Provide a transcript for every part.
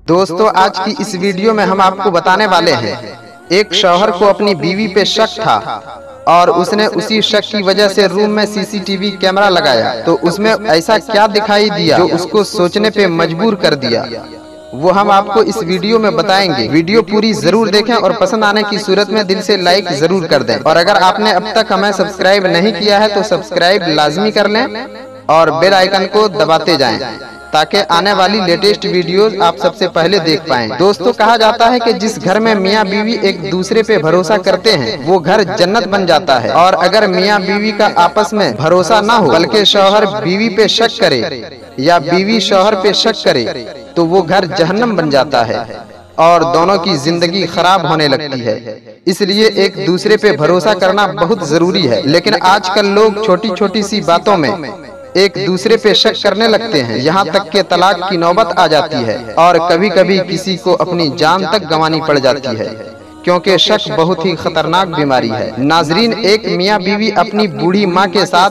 दोस्तों, आज की इस वीडियो में हम आपको बताने वाले हैं, एक शौहर को अपनी बीवी पे शक था और उसने उसी शक की वजह से रूम में सीसीटीवी कैमरा लगाया। तो उसमें ऐसा क्या दिखाई दिया जो उसको सोचने पे मजबूर कर दिया, वो हम आपको इस वीडियो में बताएंगे। वीडियो पूरी जरूर देखें और पसंद आने की सूरत में दिल से लाइक जरूर कर दें। और अगर आपने अब तक हमें सब्सक्राइब नहीं किया है तो सब्सक्राइब लाजमी कर लें और बेल आइकन को दबाते जाएं ताकि आने वाली लेटेस्ट वीडियोस आप सबसे पहले देख पाएं। दोस्तों, कहा जाता है कि जिस घर में मियाँ बीवी एक दूसरे पे भरोसा करते हैं वो घर जन्नत बन जाता है। और अगर मियाँ बीवी का आपस में भरोसा ना हो बल्कि शौहर बीवी पे शक करे या बीवी शौहर पे शक करे तो वो घर जहन्नम बन जाता है और दोनों की जिंदगी खराब होने लगती है। इसलिए एक दूसरे पे भरोसा करना बहुत जरूरी है। लेकिन आजकल लोग छोटी छोटी सी बातों में एक दूसरे पे शक करने लगते हैं, यहाँ तक के तलाक की नौबत आ जाती है और कभी कभी किसी को अपनी जान तक गंवानी पड़ जाती है, क्योंकि शक बहुत ही खतरनाक बीमारी है। नाजरीन, एक मियाँ बीवी अपनी बूढ़ी माँ के साथ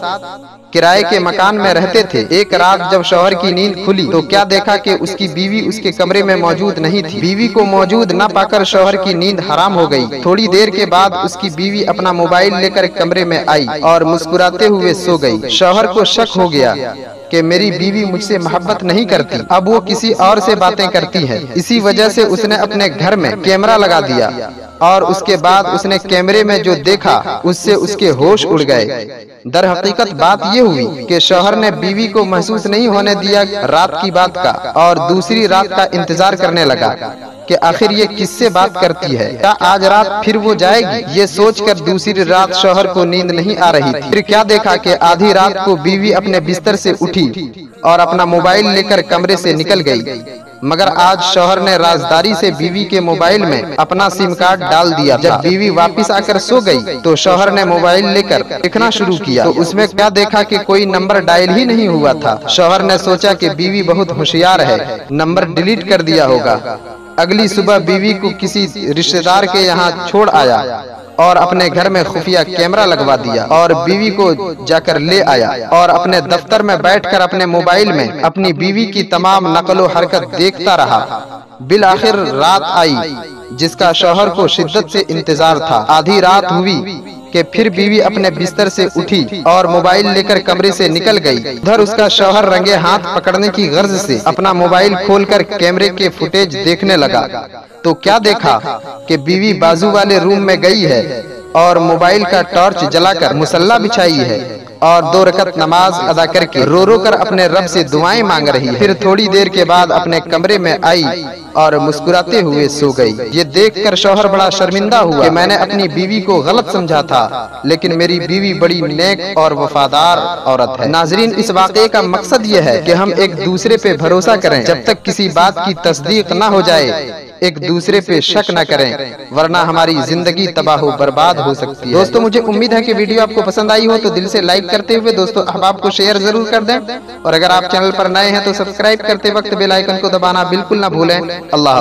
किराए के मकान में रहते थे। एक रात जब शौहर की नींद खुली तो क्या देखा कि उसकी बीवी उसके कमरे में मौजूद नहीं थी। बीवी को मौजूद न पाकर शौहर की नींद हराम हो गई। थोड़ी देर के बाद उसकी बीवी अपना मोबाइल लेकर कमरे में आई और मुस्कुराते हुए सो गई। शौहर को शक हो गया कि मेरी बीवी मुझसे मोहब्बत नहीं करती, अब वो किसी और से बातें करती है। इसी वजह से उसने अपने घर में कैमरा लगा दिया और उसके बाद उसने कैमरे में जो देखा उससे उसके होश उड़ गए। दर हकीकत बात ये हुई कि शौहर ने बीवी को महसूस नहीं होने दिया रात की बात का और दूसरी रात का इंतजार करने लगा कि आखिर ये किससे बात करती है, क्या आज रात फिर वो जाएगी। ये सोचकर दूसरी रात शौहर को नींद नहीं आ रही थी। फिर क्या देखा कि आधी रात को बीवी अपने बिस्तर से उठी और अपना मोबाइल लेकर कमरे से निकल गई। मगर आज शौहर ने राजदारी से बीवी के मोबाइल में अपना सिम कार्ड डाल दिया। जब बीवी वापस आकर सो गई तो शौहर ने मोबाइल लेकर देखना शुरू किया तो उसमें क्या देखा कि कोई नंबर डायल ही नहीं हुआ था। शौहर ने सोचा कि बीवी बहुत होशियार है, नंबर डिलीट कर दिया होगा। अगली सुबह बीवी को किसी रिश्तेदार के यहाँ छोड़ आया और अपने घर में खुफिया कैमरा लगवा दिया और बीवी को जाकर ले आया और अपने दफ्तर में बैठकर अपने मोबाइल में अपनी बीवी की तमाम नकलो हरकत देखता रहा। बिल आखिर रात आई जिसका शौहर को शिद्दत से इंतजार था। आधी रात हुई कि फिर बीवी अपने बिस्तर से उठी और मोबाइल लेकर कमरे से निकल गई। उधर उसका शौहर रंगे हाथ पकड़ने की गर्ज से अपना मोबाइल खोलकर कैमरे के फुटेज देखने लगा तो क्या देखा कि बीवी बाजू वाले रूम में गई है और मोबाइल का टॉर्च जलाकर मुसल्ला बिछाई है और 2 रकत नमाज अदा करके रो रो कर अपने रब से दुआएं मांग रही है। फिर थोड़ी देर के बाद अपने कमरे में आई और मुस्कुराते हुए सो गई। ये देखकर शौहर बड़ा शर्मिंदा हुआ कि मैंने अपनी बीवी को गलत समझा था, लेकिन मेरी बीवी बड़ी नेक और वफादार औरत है। नाजरीन, इस वाक़े का मकसद ये है कि हम एक दूसरे पे भरोसा करें, जब तक किसी बात की तस्दीक न हो जाए एक दूसरे पे शक न करें, वरना हमारी जिंदगी तबाह बर्बाद हो सकती है। दोस्तों, मुझे उम्मीद है कि वीडियो आपको पसंद आई हो तो दिल से लाइक करते हुए दोस्तों अहबाब को शेयर जरूर कर दें और अगर आप चैनल पर नए हैं तो सब्सक्राइब करते वक्त बेल आइकन को दबाना बिल्कुल ना भूलें। अल्लाह।